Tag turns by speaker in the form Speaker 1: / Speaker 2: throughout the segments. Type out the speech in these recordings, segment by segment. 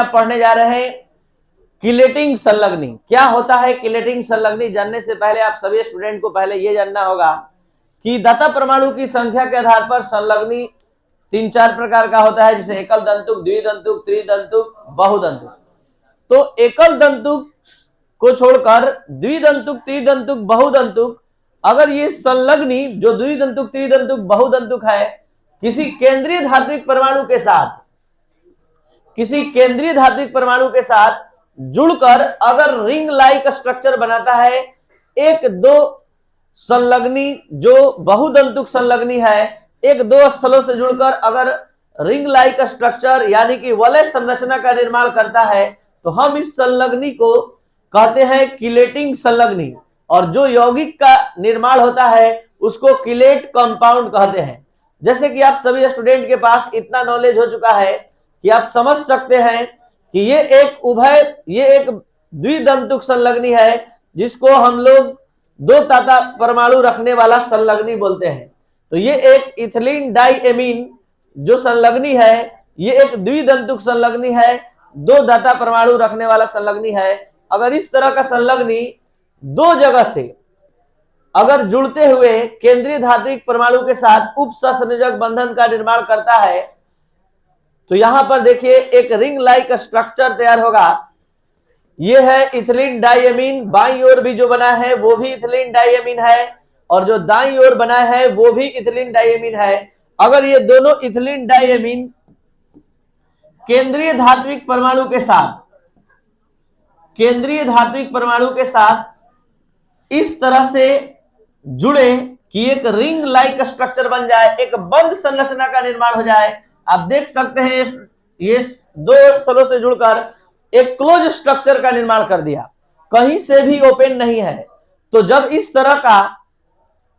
Speaker 1: पढ़ने जा रहे हैं किलेटिंग संलग्नी। क्या होता है किलेटिंग संलग्नी? जानने से पहले आप सभी स्टूडेंट को पहले यह जानना होगा कि दाता परमाणु की संख्या के आधार पर संलग्नी 3-4 प्रकार का होता है, जैसे एकल दंतुक, द्विदंतुक, त्रिदंतुक, बहुदंतुक। तो एकल दंतुक को छोड़कर द्विदंतुक, त्रिदंतुक, बहुदंतुक, अगर ये संलग्नी जो द्विदंतुक, त्रिदंतुक, बहुदंतुक है किसी केंद्रीय धात्विक परमाणु के साथ, किसी केंद्रीय धात्विक परमाणु के साथ जुड़कर अगर रिंग लाइक स्ट्रक्चर बनाता है, एक दो संलग्नी जो बहुदंतुक संलग्नी है एक दो स्थलों से जुड़कर अगर रिंग लाइक स्ट्रक्चर यानी कि वलय संरचना का निर्माण करता है तो हम इस संलग्नी को कहते हैं किलेटिंग संलग्नी। और जो यौगिक का निर्माण होता है उसको किलेट कंपाउंड कहते हैं। जैसे कि आप सभी स्टूडेंट के पास इतना नॉलेज हो चुका है कि आप समझ सकते हैं कि ये एक द्विदंतुक संलग्नी है जिसको हम लोग दो ताता परमाणु रखने वाला संलग्नी बोलते हैं। तो ये एक इथिलीन डाइएमीन जो संलग्नी है ये एक द्विदंतुक संलग्नी है, दो दाता परमाणु रखने वाला संलग्नी है। अगर इस तरह का संलग्नी दो जगह से अगर जुड़ते हुए केंद्रीय धात्विक परमाणु के साथ उप सहसंयोजक बंधन का निर्माण करता है तो यहां पर देखिए एक रिंग लाइक स्ट्रक्चर तैयार होगा। ये है इथिलीन डाइएमीन, बाईं ओर भी जो बना है वो भी इथिलीन डाइएमीन है और जो दाईं ओर बना है वो भी इथिलीन डाइएमीन है। अगर ये दोनों इथिलीन डाइएमीन केंद्रीय धात्विक परमाणु के साथ इस तरह से जुड़े कि एक रिंग लाइक स्ट्रक्चर बन जाए, एक बंद संरचना का निर्माण हो जाए। आप देख सकते हैं ये दो स्थलों से जुड़कर एक क्लोज स्ट्रक्चर का निर्माण कर दिया, कहीं से भी ओपन नहीं है। तो जब इस तरह का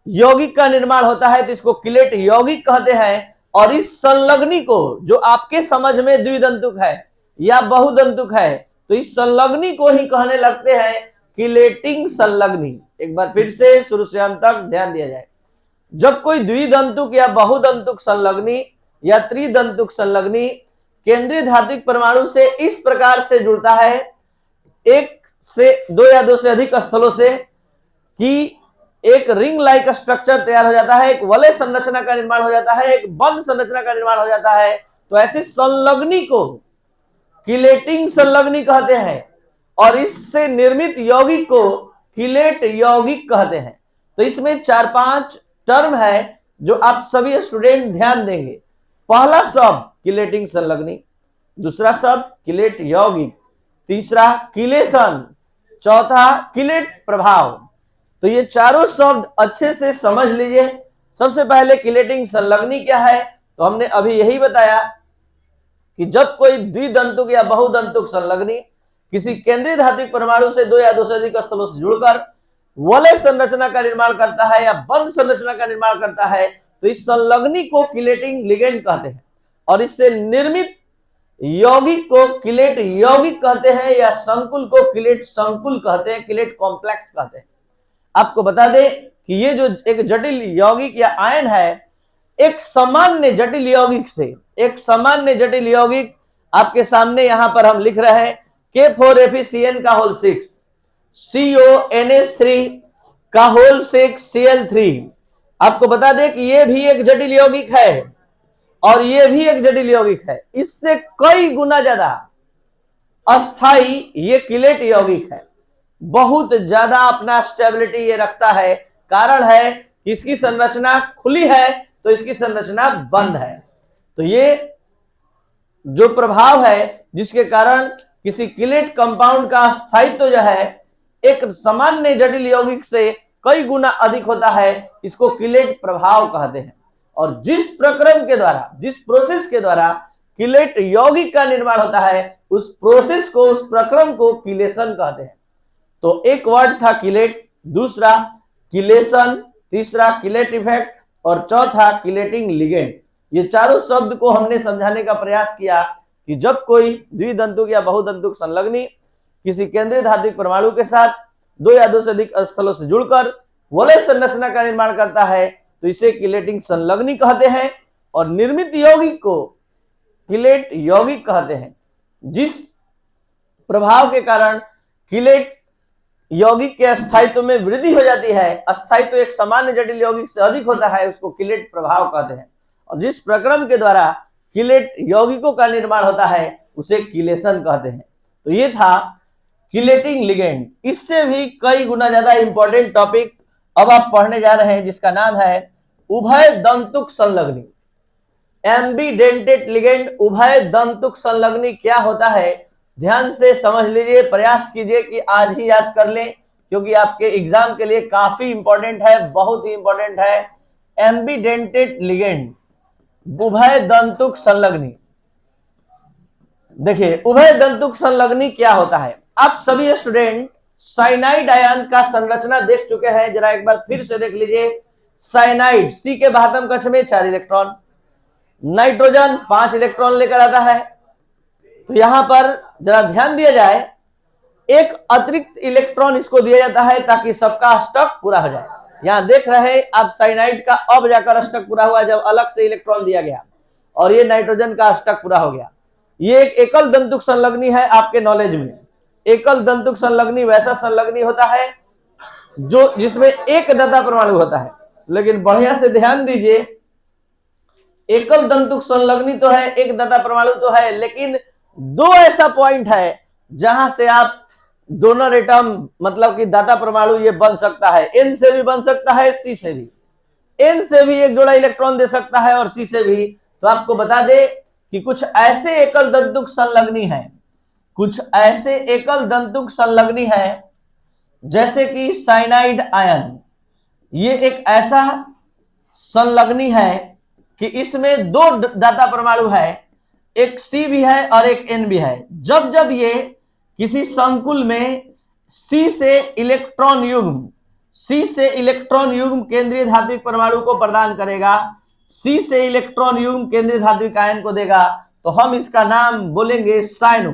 Speaker 1: यौगिक का निर्माण होता है तो इसको किलेट यौगिक कहते हैं। और इस संलग्नी को जो आपके समझ में द्विदंतुक है या बहुदंतुक है तो इस संलग्नी को ही कहने लगते हैं किलेटिंग संलग्नी। एक बार फिर से शुरू से अंत तक ध्यान दिया जाए। जब कोई द्विदंतुक या बहुदंतुक संलग्नी या त्रिदंतुक संलग्नी केंद्रीय धात्विक परमाणु से इस प्रकार से जुड़ता है, एक से दो या दो से अधिक स्थलों से, कि एक रिंग लाइक स्ट्रक्चर तैयार हो जाता है, एक वलय संरचना का निर्माण हो जाता है, एक बंद संरचना का निर्माण हो जाता है, तो ऐसे संलग्नी को किलेटिंग संलग्नी कहते हैं और इससे निर्मित यौगिक को किलेट यौगिक कहते हैं। तो इसमें 4-5 टर्म है जो आप सभी स्टूडेंट ध्यान देंगे। पहला शब्द किलेटिंग संलग्नी, दूसरा शब्द किलेट यौगिक, तीसरा किलेशन, चौथा किलेट प्रभाव। तो ये चारों शब्द अच्छे से समझ लीजिए। सबसे पहले किलेटिंग संलग्नी क्या है तो हमने अभी यही बताया कि जब कोई द्विदंतुक या बहुदंतुक संलग्नी किसी केंद्रीय धात्विक परमाणु से दो या दो से अधिक स्थलों से जुड़कर वलय संरचना का निर्माण करता है या बंद संरचना का निर्माण करता है तो इस संलग्नी को किलेटिंग लिगेंड कहते हैं और इससे निर्मित यौगिक को किलेट यौगिक कहते हैं या संकुल को किलेट संकुल कहते हैं, किलेट कॉम्प्लेक्स कहते हैं। आपको बता दें कि ये जो एक जटिल यौगिक या आयन है एक सामान्य जटिल यौगिक से, एक सामान्य जटिल यौगिक आपके सामने यहां पर हम लिख रहे हैं K4FeCN का होल 6, CONH3 का होल 6 Cl3। आपको बता दें कि ये भी एक जटिल यौगिक है और ये भी एक जटिल यौगिक है, इससे कई गुना ज्यादा अस्थाई ये किलेट यौगिक है, बहुत ज्यादा अपना स्टेबिलिटी ये रखता है। कारण है कि इसकी संरचना खुली है तो इसकी संरचना बंद है। तो ये जो प्रभाव है जिसके कारण किसी किलेट कंपाउंड का स्थायित्व जो है एक सामान्य जटिल यौगिक से कई गुना अधिक होता है, इसको किलेट प्रभाव कहते हैं। और जिस प्रक्रम के द्वारा, जिस प्रोसेस के द्वारा किलेट यौगिक का निर्माण होता है उस प्रोसेस को, उस प्रक्रम को किलेशन कहते हैं। तो एक वर्ड था किलेट, दूसरा किलेशन, तीसरा किलेट इफेक्ट और चौथा किलेटिंग लिगेंड। ये चारों शब्द को हमने समझाने का प्रयास किया कि जब कोई द्विदंतुक या बहुदंतुक संलग्नी किसी केंद्रीय धात्विक परमाणु के साथ दो या दो से अधिक स्थलों से जुड़कर वलय संरचना का निर्माण करता है तो इसे किलेटिंग संलग्नी कहते हैं और निर्मित यौगिक को किलेट यौगिक कहते हैं। जिस प्रभाव के कारण किलेट यौगिक के स्थायित्व में वृद्धि हो जाती है। स्थायित्व एक सामान्य जटिल यौगिक से अधिक होता है, उसको किलेट प्रभाव कहते हैं। और जिस प्रक्रम के द्वारा किलेट यौगिकों का निर्माण होता है उसे किलेशन कहते हैं। तो ये था किलेटिंग लिगेंड। इससे भी कई गुना ज्यादा इंपॉर्टेंट टॉपिक अब आप पढ़ने जा रहे हैं, जिसका नाम है उभय दंतुक संलग्नी। एम्बीडेंटेड लिगेंड, उभय दंतुक संलग्नी क्या होता है, ध्यान से समझ लीजिए, प्रयास कीजिए कि आज ही याद कर लें, क्योंकि आपके एग्जाम के लिए काफी इंपॉर्टेंट है, बहुत ही इंपॉर्टेंट है। एम्बीडेंटेड लिगेंड, उभय दंतुक संलग्नी। देखिए उभय दंतुक संलग्नी क्या होता है। आप सभी स्टूडेंट साइनाइड आयन का संरचना देख चुके हैं, जरा एक बार फिर से देख लीजिए। साइनाइड सी के बाह्यतम कक्ष में 4 इलेक्ट्रॉन, नाइट्रोजन 5 इलेक्ट्रॉन लेकर आता है। तो यहां पर जरा ध्यान दिया जाए, एक अतिरिक्त इलेक्ट्रॉन इसको दिया जाता है ताकि सबका अष्टक पूरा हो जाए। यहां देख रहे हैं आप साइनाइड का अब जाकर अष्टक पूरा हुआ जब अलग से इलेक्ट्रॉन दिया गया, और ये नाइट्रोजन का अष्टक पूरा हो गया। ये एक एकल दंतुक संलग्नी है आपके नॉलेज में। एकल दंतुक संलग्नी वैसा संलग्नी होता है जो जिसमें एक दाता परमाणु होता है। लेकिन बढ़िया से ध्यान दीजिए, एकल दंतुक संलग्नी तो है, एक दाता परमाणु तो है, लेकिन दो ऐसा पॉइंट है जहां से आप डोनर एटम मतलब कि दाता परमाणु ये बन सकता है। एन से भी बन सकता है, सी से भी। एन से भी एक जोड़ा इलेक्ट्रॉन दे सकता है और सी से भी। तो आपको बता दे कि कुछ ऐसे एकल दंतुक संलग्नी है, कुछ ऐसे एकल दंतुक संलग्नी है जैसे कि साइनाइड आयन। ये एक ऐसा संलग्नी है कि इसमें 2 दाता परमाणु है, एक सी भी है और एक एन भी है। जब जब ये किसी संकुल में सी से इलेक्ट्रॉन युग्म केंद्रीय धात्विक परमाणु को प्रदान करेगा, सी से इलेक्ट्रॉन युग्म केंद्रीय धात्विक आयन को देगा, तो हम इसका नाम बोलेंगे साइनो।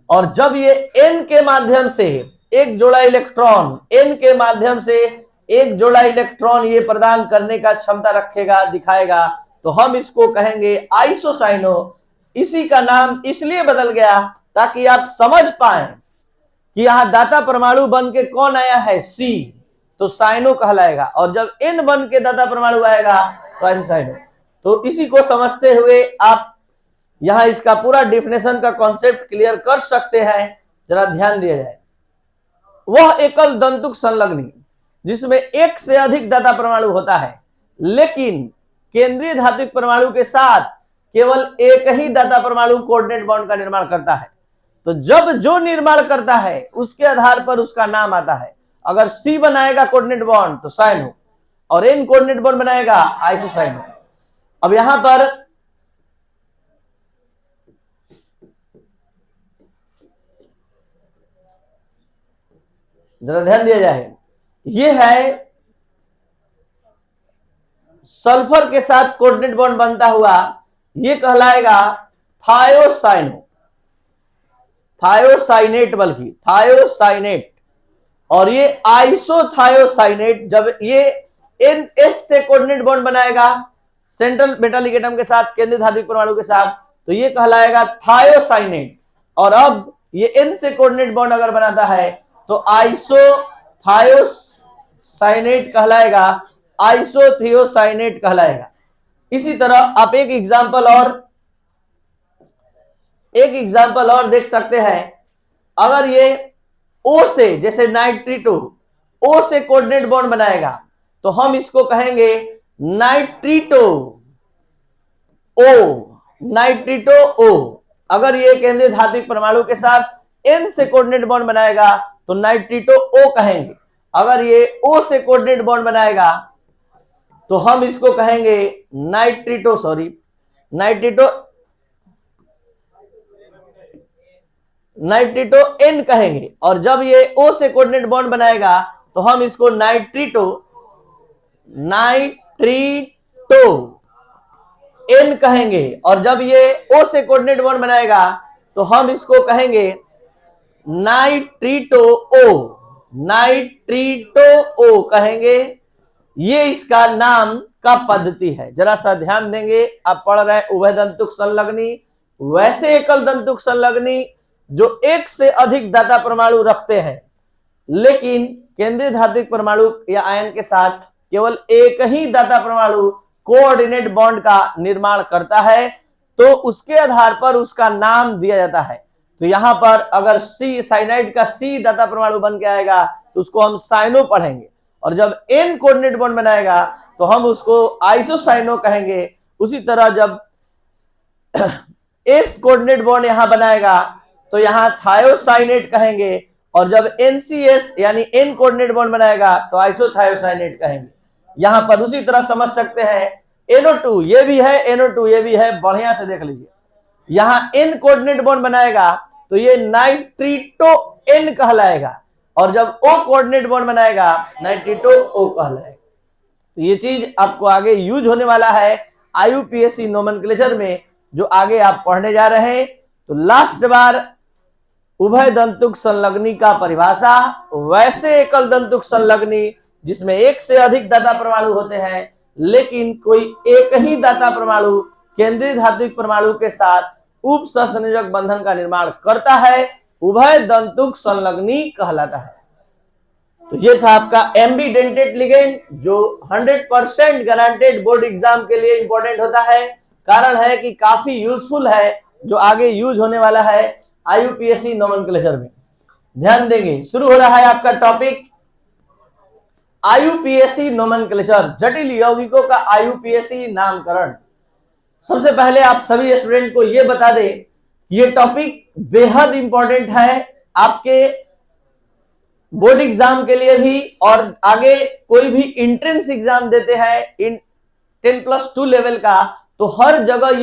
Speaker 1: और जब ये एन के माध्यम से एक जोड़ा इलेक्ट्रॉन, एन के माध्यम से एक जोड़ा इलेक्ट्रॉन ये प्रदान करने का क्षमता रखेगा, दिखाएगा, तो हम इसको कहेंगे आइसोसाइनो। इसी का नाम इसलिए बदल गया ताकि आप समझ पाएं कि यहां दाता परमाणु बन के कौन आया है, सी, तो साइनो कहलाएगा। और जब एन बन के दाता परमाणु आएगा तो आइसोसाइनो। तो इसी को समझते हुए आप यहां इसका पूरा डेफिनेशन का कॉन्सेप्ट क्लियर कर सकते हैं। जरा ध्यान दिया जाए, वह एकल दंतुक संलग्नी जिसमें एक से अधिक दाता परमाणु होता है, लेकिन केंद्रीय धात्विक परमाणु के साथ केवल एक ही दाता परमाणु कोऑर्डिनेट बॉन्ड का निर्माण करता है। तो जब जो निर्माण करता है उसके आधार पर उसका नाम आता है। अगर सी बनाएगा कोऑर्डिनेट बॉन्ड तो साइनो, और एन कोऑर्डिनेट बॉन्ड बनाएगा आइसोसाइनो। अब यहां पर जरा ध्यान दिया जाए, ये है सल्फर के साथ कोऑर्डिनेट बॉन्ड बनता हुआ, ये कहलाएगा थायोसाइनो, थायोसाइनेट, बल्कि थायोसाइनेट। और ये आइसोथायोसाइनेट, जब ये एनएस से कोऑर्डिनेट बॉन्ड बनाएगा सेंट्रल मेटालिक एटम के साथ, केंद्रीय धात्विक परमाणु के साथ, तो ये कहलाएगा थायोसाइनेट। और अब ये एन से कोऑर्डिनेट बॉन्ड अगर बनाता है तो आइसोथायोसाइनेट कहलाएगा, आइसोथियोसाइनेट कहलाएगा। इसी तरह आप एक एग्जांपल और देख सकते हैं। अगर ये O से, जैसे नाइट्रिटो O से कोऑर्डिनेट बॉन्ड बनाएगा तो हम इसको कहेंगे नाइट्रिटो O, नाइट्रिटो O। अगर ये केंद्रीय धात्विक परमाणु के साथ N से कोऑर्डिनेट बॉन्ड बनाएगा तो नाइट्रिटो O कहेंगे। अगर ये O से कोऑर्डिनेट बॉन्ड बनाएगा तो हम इसको कहेंगे नाइट्रिटो N कहेंगे। और जब ये O से कोऑर्डिनेट बॉन्ड बनाएगा तो हम इसको नाइट्रिटो N कहेंगे। और जब ये O से कोऑर्डिनेट बॉन्ड बनाएगा तो हम इसको कहेंगे नाइट्रिटो O कहेंगे। ये इसका नाम का पद्धति है। जरा सा ध्यान देंगे, आप पढ़ रहे हैं उभय दंतुक संलग्नी, वैसे एकल दंतुक संलग्नी जो एक से अधिक दाता परमाणु रखते हैं, लेकिन केंद्रीय धात्विक परमाणु या आयन के साथ केवल एक ही दाता परमाणु कोऑर्डिनेट बॉन्ड का निर्माण करता है, तो उसके आधार पर उसका नाम दिया जाता है। तो यहां पर अगर सी साइनाइड का सी दाता परमाणु बन के आएगा तो उसको हम साइनो पढ़ेंगे, और जब एन कोऑर्डिनेट बॉन्ड बनाएगा तो हम उसको आइसोसाइनो कहेंगे। उसी तरह जब एस कोऑर्डिनेट बॉन्ड यहां बनाएगा तो यहां थायोसाइनेट कहेंगे, और जब एनसीएस यानी एन कोऑर्डिनेट बॉन्ड बनाएगा तो आइसोथायोसाइनेट कहेंगे। यहां पर उसी तरह समझ सकते हैं NO2 ये भी है, NO2 ये भी है, बढ़िया से देख लीजिए। यहां एन कोऑर्डिनेट बॉन्ड बनाएगा तो ये नाइट्रिटो एन कहलाएगा, और जब O कोऑर्डिनेट बॉन्ड बनाएगा नाइट्रिटो O कहलाएगा। तो ये चीज आपको आगे यूज होने वाला है IUPAC नोमेनक्लेचर में, जो आगे आप पढ़ने जा रहे हैं। तो लास्ट बार उभय दंतुक संलग्नी का परिभाषा, वैसे एकल दंतुक संलग्नी जिसमें एक से अधिक दाता परमाणु होते हैं, लेकिन कोई एक ही दाता परमाणु केंद्रीय धात्विक परमाणु के साथ उप सहसंयोजक बंधन का निर्माण करता है, उभय दंतुक संलग्नी कहलाता है। तो ये था आपका एम्बीडेंटेड लिगेंड, जो 100% गारंटेड बोर्ड एग्जाम के लिए इंपॉर्टेंट होता है। कारण है कि काफी यूजफुल है, जो आगे यूज होने वाला है IUPAC नोमेनक्लेचर में। ध्यान देंगे, शुरू हो रहा है आपका टॉपिक IUPAC नोमेनक्लेचर, जटिल यौगिकों का IUPAC नामकरण। सबसे पहले आप सभी स्टूडेंट को यह बता दें, ये टॉपिक बेहद इंपॉर्टेंट है आपके बोर्ड एग्जाम के लिए भी, और आगे कोई भी एंट्रेंस एग्जाम देते हैं 10+2 लेवल का, तो हर जगह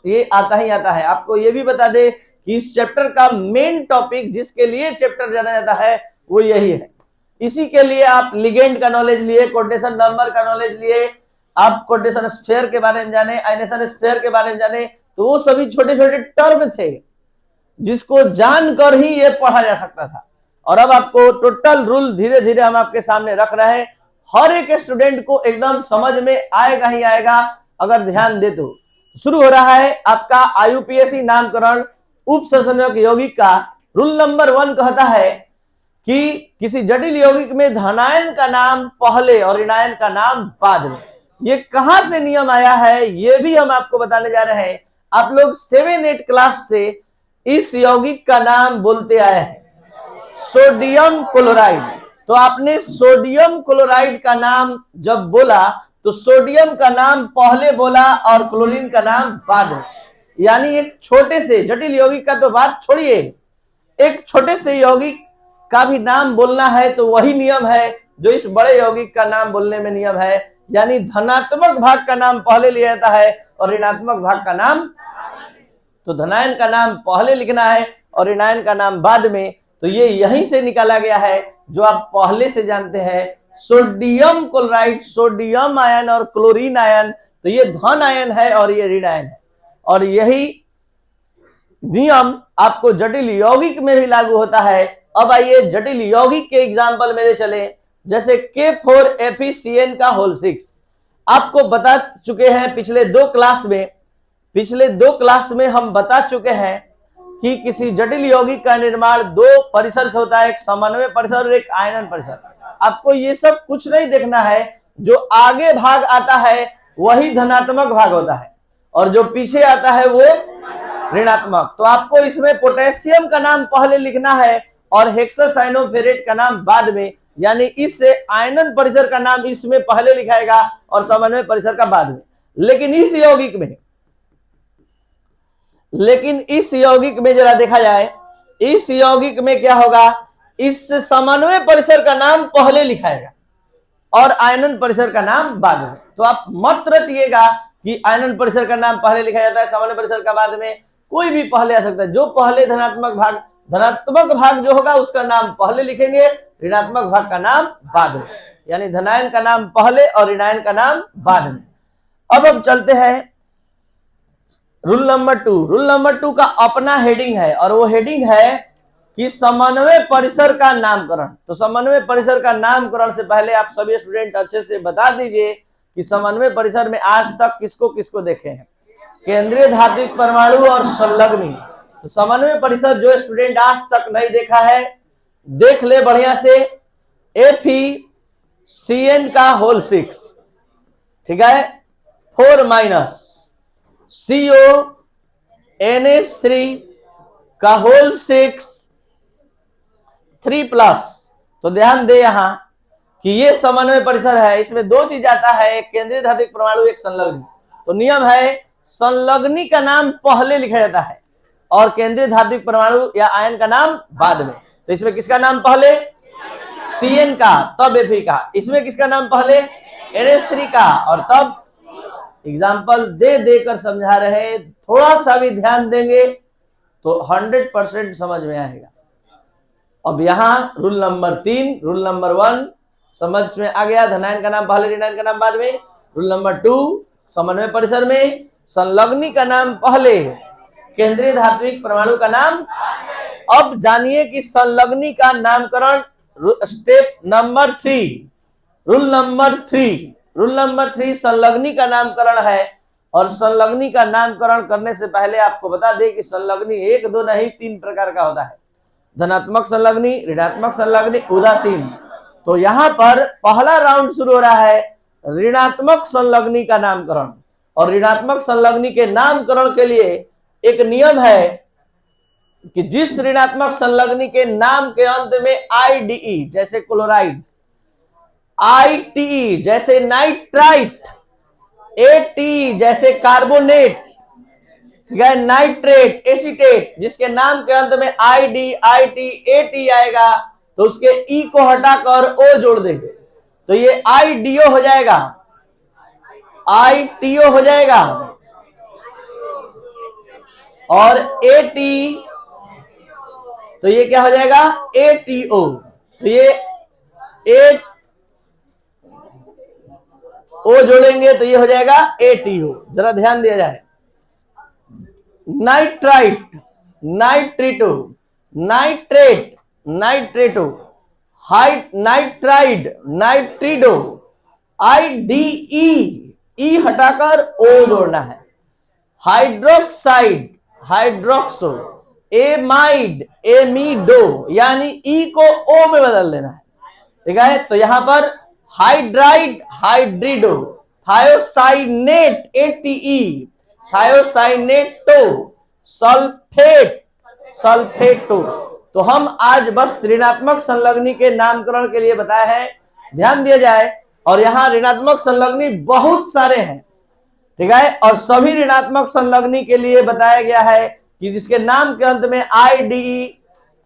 Speaker 1: ये आता ही आता है। आपको ये भी बता दे कि इस चैप्टर का मेन टॉपिक जिसके लिए चैप्टर जाना जाता है वो यही है। इसी के लिए आप लिगेंड का नॉलेज लिए, कोटेशन नंबर का नॉलेज लिए, आप कोटेशन स्फीयर के बारे में जाने, आयनेशन स्फीयर के बारे में जाने, तो वो सभी छोटे छोटे टर्म थे जिसको जानकर ही ये पढ़ा जा सकता था। और अब आपको टोटल रूल धीरे धीरे हम आपके सामने रख रहे हैं, हर एक स्टूडेंट को एकदम समझ में आएगा ही आएगा अगर ध्यान दे तो। शुरू हो रहा है आपका IUPAC नामकरण उप सहसंयोजक यौगिक का। रूल नंबर 1 कहता है कि किसी जटिल यौगिक में धनायन का नाम पहले और ऋणायन का नाम बाद में। ये कहां से नियम आया है ये भी हम आपको बताने जा रहे हैं। आप लोग 7-8 क्लास से इस यौगिक का नाम बोलते आए हैं, सोडियम क्लोराइड। तो आपने सोडियम क्लोराइड का नाम जब बोला तो सोडियम का नाम पहले बोला और क्लोरीन का नाम बाद में। यानी एक छोटे से जटिल यौगिक का तो बात छोड़िए, एक छोटे से यौगिक का भी नाम बोलना है तो वही नियम है जो इस बड़े यौगिक का नाम बोलने में नियम है। यानी धनात्मक भाग का नाम पहले लिया जाता है और ऋणात्मक भाग का नाम, तो धनायन का नाम पहले लिखना है और ऋणायन का नाम बाद में। तो ये यहीं से निकाला गया है जो आप पहले से जानते हैं, सोडियम क्लोराइड, सोडियम आयन और क्लोरीन आयन, तो ये धन आयन है और ये ऋण आयन है। और यही नियम आपको जटिल यौगिक में भी लागू होता है। अब आइए जटिल यौगिक के एग्जाम्पल मेरे चले, जैसे K4FeCN का होल 6। आपको बता चुके हैं पिछले दो क्लास में हम बता चुके हैं कि किसी जटिल यौगिक का निर्माण दो परिसर से होता है, एक समन्वय परिसर और एक आयनन परिसर। आपको ये सब कुछ नहीं देखना है, जो आगे भाग आता है वही धनात्मक भाग होता है और जो पीछे आता है वो ऋणात्मक। तो आपको इसमें पोटेशियम का नाम पहले लिखना है और हेक्सासाइनोफेरेट का नाम बाद में। यानी इससे आयनन परिसर का नाम इसमें पहले लिखाएगा और समन्वय परिसर का बाद में। लेकिन इस यौगिक में जरा देखा जाए, इस यौगिक में क्या होगा, इस समन्वय परिसर का नाम पहले लिखाएगा और आयनन परिसर का नाम बाद में। तो आप मत रटिएगा कि आयनन परिसर का नाम पहले लिखा जाता है, समन्वय परिसर का बाद में। कोई भी पहले आ सकता है। जो पहले धनात्मक भाग जो होगा उसका नाम पहले लिखेंगे, ऋणात्मक भाग का नाम बाद में। यानी धनायन का नाम पहले और ऋणायन का नाम बाद में। अब चलते हैं रूल नंबर 2। रूल नंबर 2 का अपना हेडिंग है और वो हेडिंग है कि समन्वय परिसर का नामकरण। तो समन्वय परिसर का नामकरण से पहले आप सभी स्टूडेंट अच्छे से बता दीजिए कि समन्वय परिसर में आज तक किसको किसको देखे हैं, केंद्रीय धात्विक परमाणु और संलग्नी। तो समन्वय परिसर जो स्टूडेंट आज तक नहीं देखा है देख ले बढ़िया से। FeCN का होल 6, ठीक है, 4 माइनस CONH3 का होल 6 3 प्लस। तो ध्यान दे यहां कि ये समन्वय परिसर है, इसमें दो चीज आता है, एक केंद्रीय धात्विक परमाणु, एक संलग्नी। तो नियम है संलग्नी का नाम पहले लिखा जाता है और केंद्रीय धात्विक परमाणु या आयन का नाम बाद में। तो इसमें किसका नाम पहले? CN का, तब Fe का। इसमें किसका नाम पहले? NH3 का, और तब एग्जाम्पल दे देकर समझा रहे, थोड़ा सा भी ध्यान देंगे तो 100% समझ में आएगा। अब यहां रूल नंबर 3, रूल नंबर 1 समझ में आ गया, धनायन का नाम पहले, ऋणायन का नाम बाद में। रूल नंबर 2, समन्वय परिसर में संलग्नी का नाम पहले, केंद्रीय धात्विक परमाणु का नाम। अब जानिए कि संलग्नी का नामकरण, step number 3, rule number 3। Rule number 3 संलग्नी का नामकरण है, और संलग्नी का नामकरण करने से पहले आपको बता दें कि संलग्नी 1, 2 नहीं 3 प्रकार का होता है। धनात्मक संलग्नी, ऋणात्मक संलग्नी, उदासीन। तो यहां पर पहला राउंड शुरू हो रहा है ऋणात्मक संलग्नी का नामकरण। और ऋणात्मक संलग्नी के नामकरण के लिए एक नियम है कि जिस ऋणात्मक संलग्नी के नाम के अंत में IDE जैसे क्लोराइड, ITE जैसे नाइट्राइट, ATE जैसे कार्बोनेट, ठीक है, नाइट्रेट, एसीटेट, जिसके नाम के अंत में ID, IT, AT आएगा तो उसके E को हटाकर O जोड़ देंगे तो ये IDO हो जाएगा, ITO हो जाएगा। और AT तो ये क्या हो जाएगा? ATO। तो ये O जोड़ेंगे तो ये हो जाएगा ATO। जरा ध्यान दिया जाए, nitrite, nitrito, nitrate, nitrato, nitride, nitrido, IDE, E हटाकर O जोड़ना है। हाइड्रोक्साइड, हाइड्रोक्सो, एमाइड, एमिडो, यानी E को O में बदल देना है, ठीक है। तो यहां पर hydride, hydrido, thiocyanate, ATE, thiocyanato, sulphate, sulphato. तो हम आज बस ऋणात्मक संलग्नी के नामकरण के लिए बताया है, ध्यान दिया जाए। और यहां ऋणात्मक संलग्नी बहुत सारे हैं, ठीक है, और सभी ऋणात्मक संलग्नी के लिए बताया गया है कि जिसके नाम के अंत में IDE,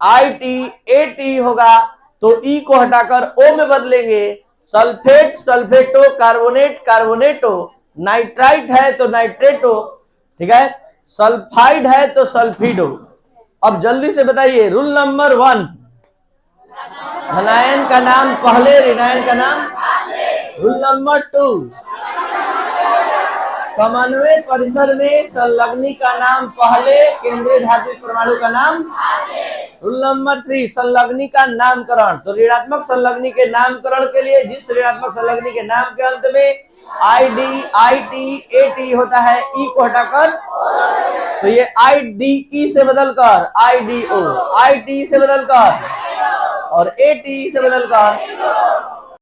Speaker 1: IT, AT होगा तो E को हटाकर O में बदलेंगे। सल्फेट, सल्फेटो, कार्बोनेट, कार्बोनेटो, नाइट्राइट है तो नाइट्रेटो, ठीक है, सल्फाइड है तो सल्फिडो। अब जल्दी से बताइए, रूल नंबर 1, धनायन का नाम पहले, ऋणायन का नाम। रूल नंबर 2, समन्वय परिसर में संलग्नी का नाम पहले, केंद्रीय धात्विक परमाणु का नाम। रूल नंबर 3, संलग्नी का नामकरण। तो ऋणात्मक संलग्नी के नामकरण के लिए जिस ऋणात्मक संलग्नी के नाम के अंत में ID, IT, AT होता है, E को हटाकर तो ये IDE से बदलकर IDO, ITE से बदलकर और ATE से बदलकर